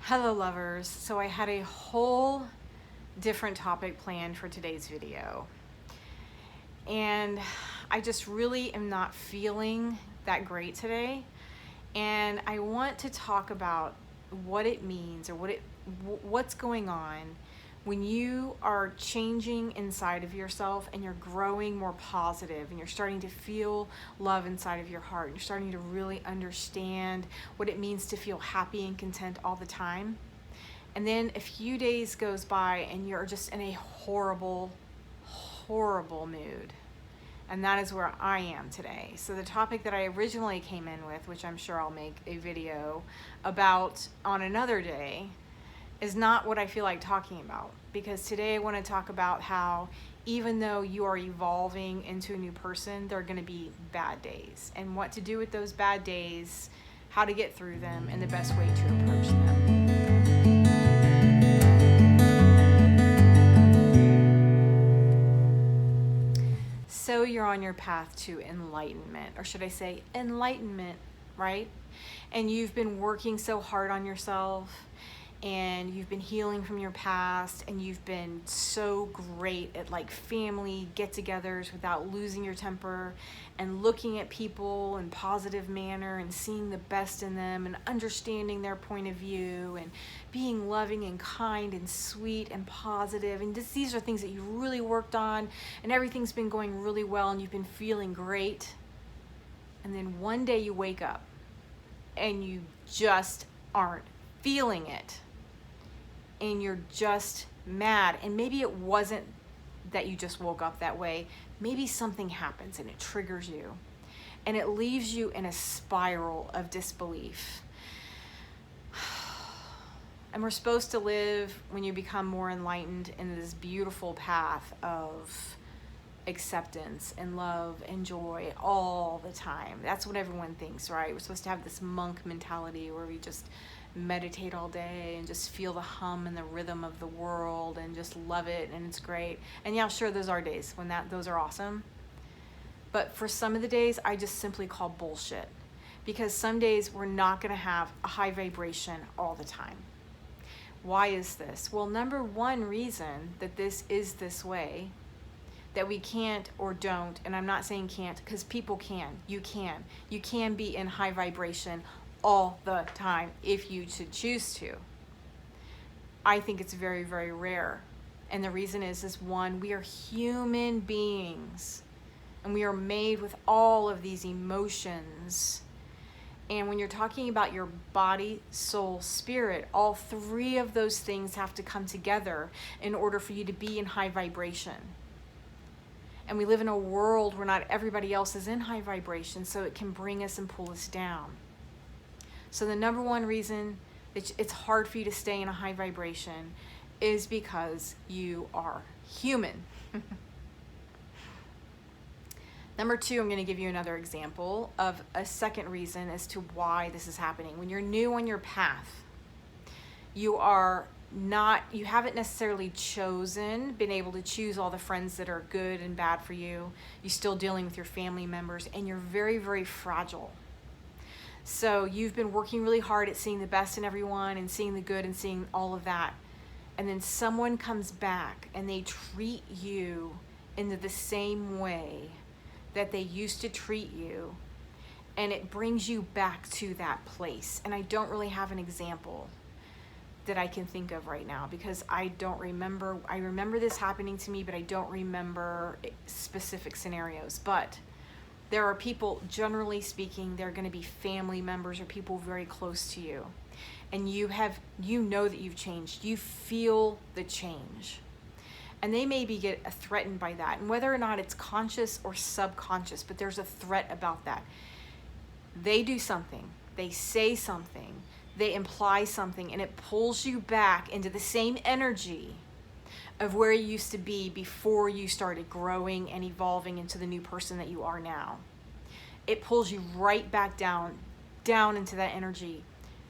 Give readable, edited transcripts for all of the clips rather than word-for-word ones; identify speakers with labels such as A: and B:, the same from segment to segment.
A: Hello lovers. So I had a whole different topic planned for today's video. And I just really am not feeling that great today. And I want to talk about what it means or what's going on when you are changing inside of yourself and you're growing more positive and you're starting to feel love inside of your heart. You're starting to really understand what it means to feel happy and content all the time. And then a few days goes by and you're just in a horrible, horrible mood. And that is where I am today. So the topic that I originally came in with, which I'm sure I'll make a video about on another day, is not what I feel like talking about. Because today I want to talk about how even though you are evolving into a new person, there are going to be bad days. And what to do with those bad days, how to get through them, and the best way to approach them. So you're on your path to enlightenment, or should I say enlightenment, right? And you've been working so hard on yourself, and you've been healing from your past, and you've been so great at like family get-togethers without losing your temper, and looking at people in positive manner and seeing the best in them and understanding their point of view and being loving and kind and sweet and positive. And these are things that you really worked on, and everything's been going really well, and you've been feeling great. And then one day you wake up and you just aren't feeling it. And you're just mad. And maybe it wasn't that you just woke up that way. Maybe something happens and it triggers you. And it leaves you in a spiral of disbelief. And we're supposed to live, when you become more enlightened, in this beautiful path of acceptance and love and joy all the time. That's what everyone thinks, right? We're supposed to have this monk mentality where we just meditate all day and just feel the hum and the rhythm of the world and just love it, and it's great. And yeah, sure, those are days when those are awesome. But for some of the days, I just simply call bullshit, because some days we're not going to have a high vibration all the time. Why is this? Well, number one reason that this is this way, that we can't or don't, and I'm not saying can't, because people can. You can be in high vibration all the time if you should choose to. I think it's very, very rare. And the reason is one, we are human beings, and we are made with all of these emotions. And when you're talking about your body, soul, spirit, all three of those things have to come together in order for you to be in high vibration. And we live in a world where not everybody else is in high vibration, so it can bring us and pull us down. So the number one reason it's hard for you to stay in a high vibration is because you are human. Number two, I'm going to give you another example of a second reason as to why this is happening. When you're new on your path, you haven't necessarily been able to choose all the friends that are good and bad for you. You're still dealing with your family members, and you're very, very fragile. So you've been working really hard at seeing the best in everyone and seeing the good and seeing all of that. And then someone comes back and they treat you in the same way that they used to treat you. And it brings you back to that place. And I don't really have an example that I can think of right now, because I don't remember. I remember this happening to me, but I don't remember specific scenarios. But there are people, generally speaking, they're going to be family members or people very close to you. And you know that you've changed. You feel the change. And they maybe get threatened by that. And whether or not it's conscious or subconscious, but there's a threat about that. They do something. They say something. They imply something. And it pulls you back into the same energy of where you used to be before you started growing and evolving into the new person that you are now. It pulls you right back down into that energy.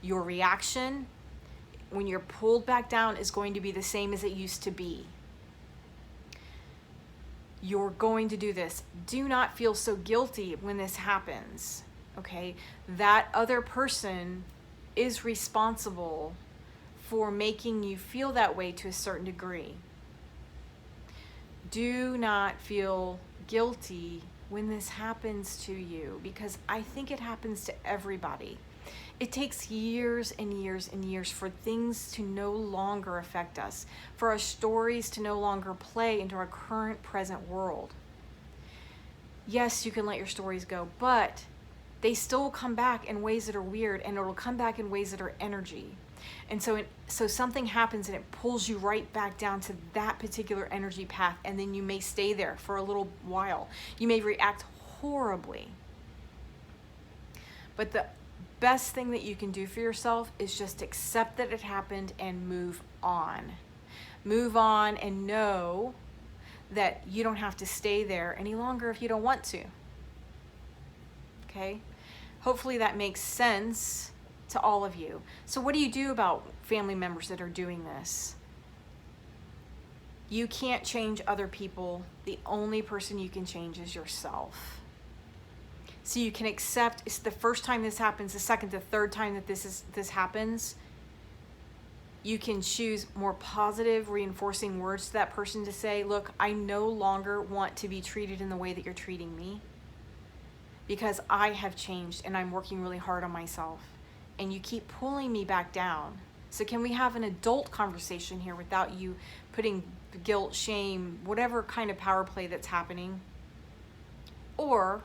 A: Your reaction, when you're pulled back down, is going to be the same as it used to be. You're going to do this. Do not feel so guilty when this happens, okay? That other person is responsible for making you feel that way to a certain degree. Do not feel guilty when this happens to you, because I think it happens to everybody. It takes years and years and years for things to no longer affect us, for our stories to no longer play into our current present world. Yes, you can let your stories go, but they still will come back in ways that are weird, and it'll come back in ways that are energy. And so something happens and it pulls you right back down to that particular energy path, and then you may stay there for a little while. You may react horribly. But the best thing that you can do for yourself is just accept that it happened and move on. Move on and know that you don't have to stay there any longer if you don't want to. Okay? Hopefully that makes sense to all of you. So what do you do about family members that are doing this? You can't change other people. The only person you can change is yourself. So you can accept, it's the first time this happens, the second, the third time that this happens, you can choose more positive, reinforcing words to that person to say, look, I no longer want to be treated in the way that you're treating me, because I have changed and I'm working really hard on myself, and you keep pulling me back down. So can we have an adult conversation here without you putting guilt, shame, whatever kind of power play that's happening? Or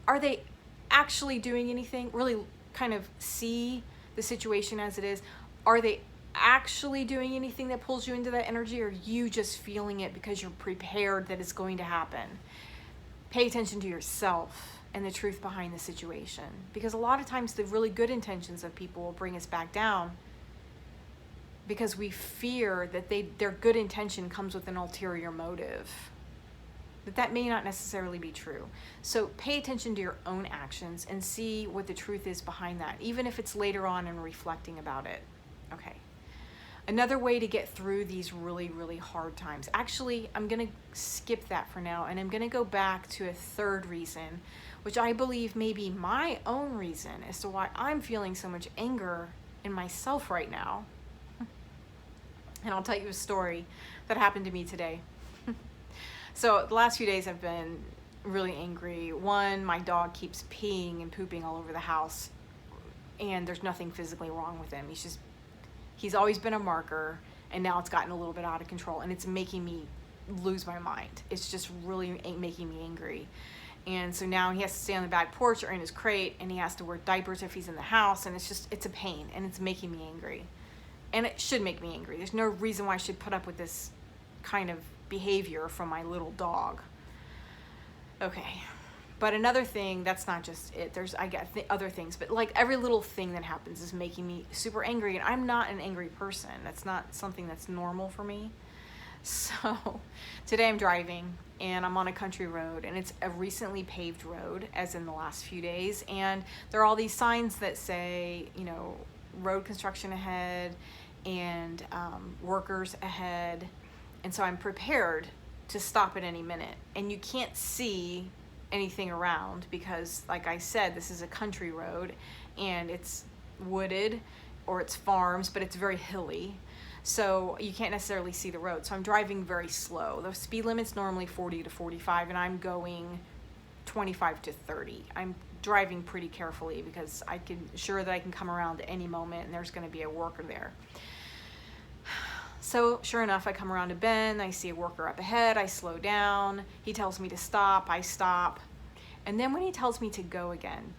A: are they actually doing anything? Really kind of see the situation as it is. Are they actually doing anything that pulls you into that energy, or are you just feeling it because you're prepared that it's going to happen? Pay attention to yourself and the truth behind the situation, because a lot of times the really good intentions of people will bring us back down, because we fear that their good intention comes with an ulterior motive. But that may not necessarily be true. So pay attention to your own actions and see what the truth is behind that, even if it's later on and reflecting about it. Okay. Another way to get through these really, really hard times. Actually, I'm going to skip that for now, and I'm going to go back to a third reason, which I believe may be my own reason as to why I'm feeling so much anger in myself right now. And I'll tell you a story that happened to me today. So the last few days I've been really angry. One, my dog keeps peeing and pooping all over the house, and there's nothing physically wrong with him. He's always been a marker, and now it's gotten a little bit out of control, and it's making me lose my mind. It's just really making me angry. And so now he has to stay on the back porch or in his crate, and he has to wear diapers if he's in the house, and it's a pain, and it's making me angry. And it should make me angry. There's no reason why I should put up with this kind of behavior from my little dog. Okay. But another thing, that's not just it. I get other things, but like every little thing that happens is making me super angry, and I'm not an angry person. That's not something that's normal for me. So today I'm driving, and I'm on a country road, and it's a recently paved road, as in the last few days, and there are all these signs that say, road construction ahead and workers ahead. And so I'm prepared to stop at any minute, and you can't see anything around because, like I said, this is a country road, and it's wooded, or it's farms, but it's very hilly, so you can't necessarily see the road. So I'm driving very slow. The speed limit's normally 40 to 45, and I'm going 25 to 30. I'm driving pretty carefully because sure that I can come around at any moment, and there's going to be a worker there. So sure enough, I come around a bend, I see a worker up ahead, I slow down, he tells me to stop, I stop, and then when he tells me to go again,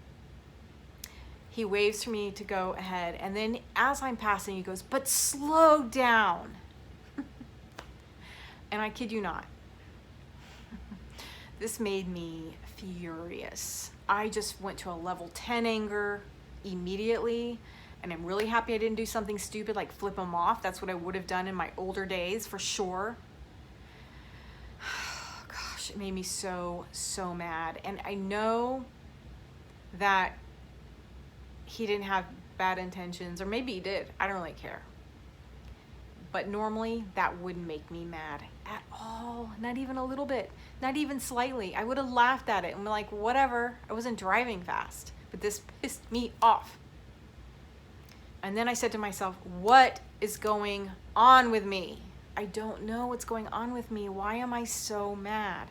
A: he waves for me to go ahead, and then as I'm passing, he goes, but slow down. And I kid you not, this made me furious. I just went to a level 10 anger immediately. And I'm really happy I didn't do something stupid like flip them off. That's what I would have done in my older days for sure. Gosh, it made me so, so mad. And I know that he didn't have bad intentions, or maybe he did. I don't really care. But normally that wouldn't make me mad at all. Not even a little bit. Not even slightly. I would have laughed at it and been like, whatever. I wasn't driving fast. But this pissed me off. And then I said to myself, what is going on with me? I don't know what's going on with me. Why am I so mad?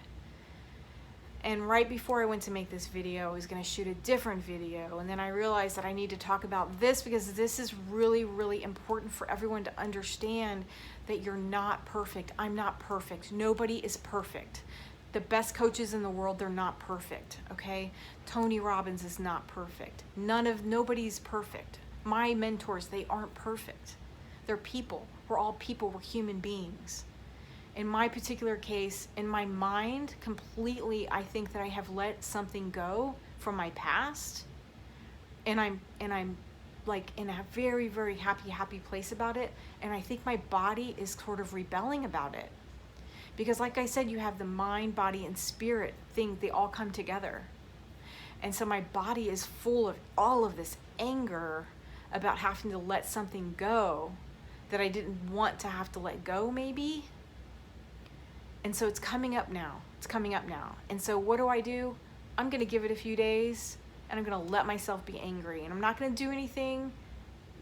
A: And right before I went to make this video, I was going to shoot a different video. And then I realized that I need to talk about this because this is really, really important for everyone to understand that you're not perfect. I'm not perfect. Nobody is perfect. The best coaches in the world, they're not perfect, okay? Tony Robbins is not perfect. Nobody's perfect. My mentors, they aren't perfect. They're people. We're all people. We're human beings. In my particular case, in my mind, completely, I think that I have let something go from my past, and I'm like in a very, very happy place about it. And I think my body is sort of rebelling about it, because like I said, you have the mind, body, and spirit thing. They all come together, and so my body is full of all of this anger about having to let something go that I didn't want to have to let go, maybe. And so it's coming up now. It's coming up now. And so what do? I'm going to give it a few days, and I'm going to let myself be angry. And I'm not going to do anything,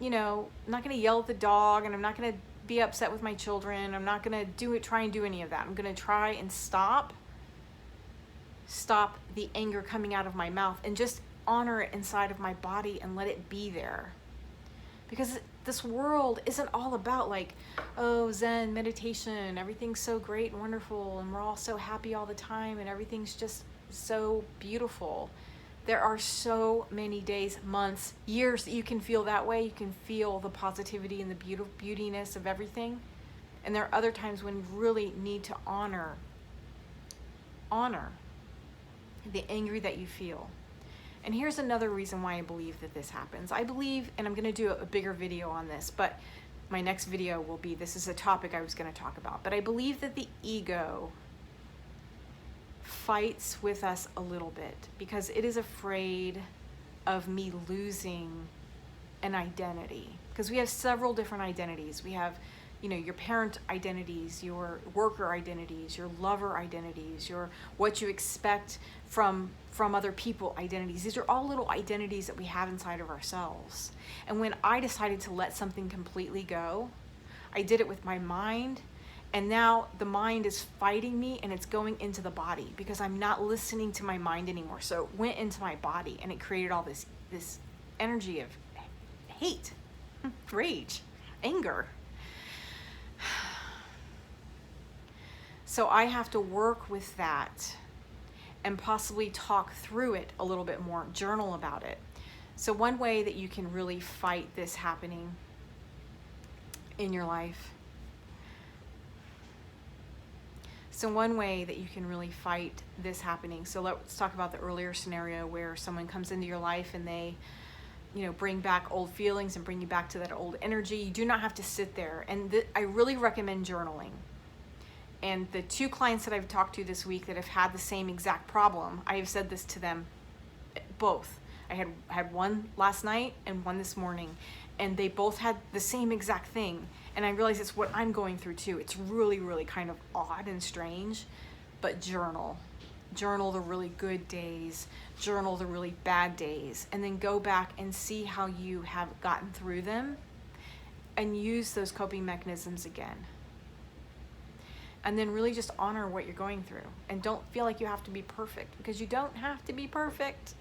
A: I'm not going to yell at the dog, and I'm not going to be upset with my children. I'm not going to try and do any of that. I'm going to try and stop the anger coming out of my mouth and just honor it inside of my body and let it be there. Because this world isn't all about like, oh, Zen, meditation, everything's so great and wonderful, and we're all so happy all the time, and everything's just so beautiful. There are so many days, months, years that you can feel that way. You can feel the positivity and the beautiness of everything. And there are other times when you really need to honor the anger that you feel. And here's another reason why I believe that this happens. I believe, and I'm going to do a bigger video on this, but my next video will be, this is a topic I was going to talk about, but I believe that the ego fights with us a little bit because it is afraid of me losing an identity. Because we have several different identities. We have, your parent identities, your worker identities, your lover identities, your what you expect from other people identities. These are all little identities that we have inside of ourselves. And when I decided to let something completely go, I did it with my mind, and now the mind is fighting me, and it's going into the body because I'm not listening to my mind anymore. So it went into my body, and it created all this energy of hate, rage, anger. So I have to work with that and possibly talk through it a little bit more, journal about it. So one way that you can really fight this happening in your life. So let's talk about the earlier scenario where someone comes into your life and they, bring back old feelings and bring you back to that old energy. You do not have to sit there. And I really recommend journaling. And the 2 clients that I've talked to this week that have had the same exact problem, I have said this to them both. I had one last night and one this morning, and they both had the same exact thing. And I realize it's what I'm going through too. It's really, really kind of odd and strange, but journal. Journal the really good days, journal the really bad days, and then go back and see how you have gotten through them and use those coping mechanisms again. And then really just honor what you're going through. And don't feel like you have to be perfect, because you don't have to be perfect.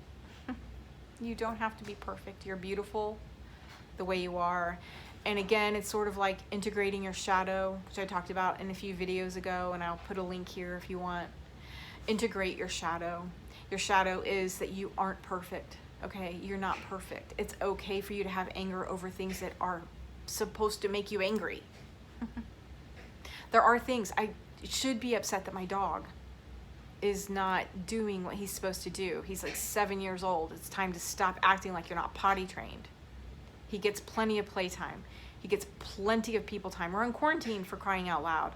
A: You don't have to be perfect. You're beautiful the way you are. And again, it's sort of like integrating your shadow, which I talked about in a few videos ago, and I'll put a link here if you want. Integrate your shadow. Your shadow is that you aren't perfect, okay? You're not perfect. It's okay for you to have anger over things that are supposed to make you angry. There are things, I should be upset that my dog is not doing what he's supposed to do. He's like 7 years old. It's time to stop acting like you're not potty trained. He gets plenty of playtime. He gets plenty of people time. We're in quarantine, for crying out loud.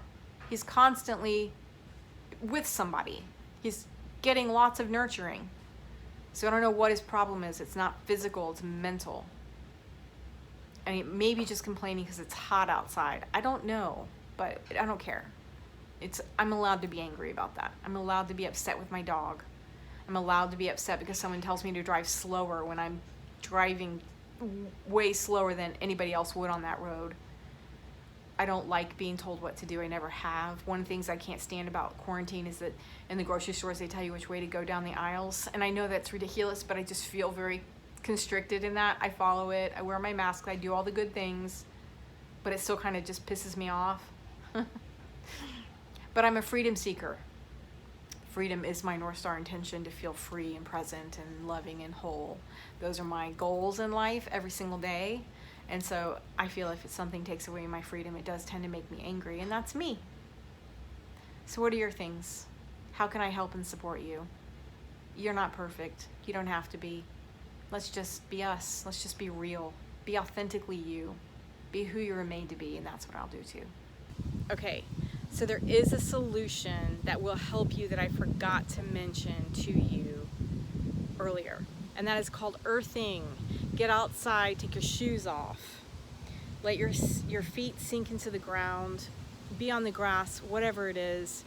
A: He's constantly with somebody. He's getting lots of nurturing. So I don't know what his problem is. It's not physical, it's mental. And he may be just complaining because it's hot outside. I don't know. But I don't care. I'm allowed to be angry about that. I'm allowed to be upset with my dog. I'm allowed to be upset because someone tells me to drive slower when I'm driving way slower than anybody else would on that road. I don't like being told what to do. I never have. One of the things I can't stand about quarantine is that in the grocery stores they tell you which way to go down the aisles. And I know that's ridiculous, but I just feel very constricted in that. I follow it. I wear my mask. I do all the good things, but it still kind of just pisses me off. But I'm a freedom seeker. Freedom is my North Star intention, to feel free and present and loving and whole. Those are my goals in life every single day. And so I feel if something takes away my freedom, it does tend to make me angry, and that's me. So what are your things? How can I help and support you? You're not perfect. You don't have to be. Let's just be us. Let's just be real. Be authentically you. Be who you were made to be, and that's what I'll do too. Okay, so there is a solution that will help you that I forgot to mention to you earlier, and that is called earthing. Get outside, take your shoes off, let your feet sink into the ground, be on the grass, whatever it is,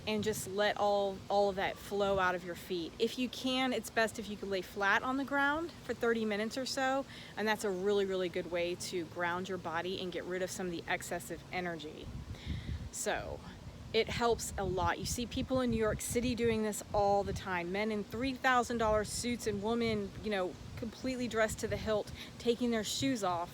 A: and just let all of that flow out of your feet. If you can, it's best if you can lay flat on the ground for 30 minutes or so, and that's a really, really good way to ground your body and get rid of some of the excessive energy. So it helps a lot. You see people in New York City doing this all the time. Men in $3,000 suits and women, completely dressed to the hilt, taking their shoes off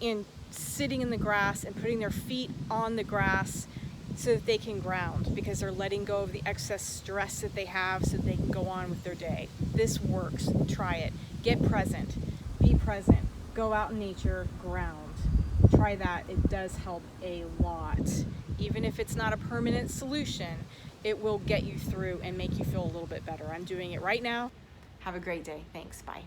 A: and sitting in the grass and putting their feet on the grass so that they can ground, because they're letting go of the excess stress that they have so that they can go on with their day. This works. Try it. Get present. Be present. Go out in nature. Ground. Try that. It does help a lot. Even if it's not a permanent solution, it will get you through and make you feel a little bit better. I'm doing it right now. Have a great day. Thanks. Bye.